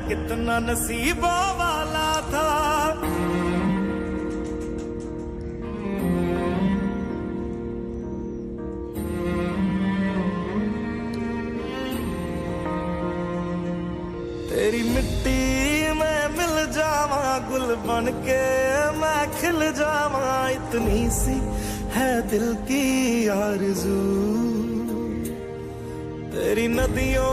कितना नसीबों वाला था। तेरी मिट्टी में मिल जावा, गुल बन के मैं खिल जावा, इतनी सी है दिल की आरज़ू। तेरी नदियों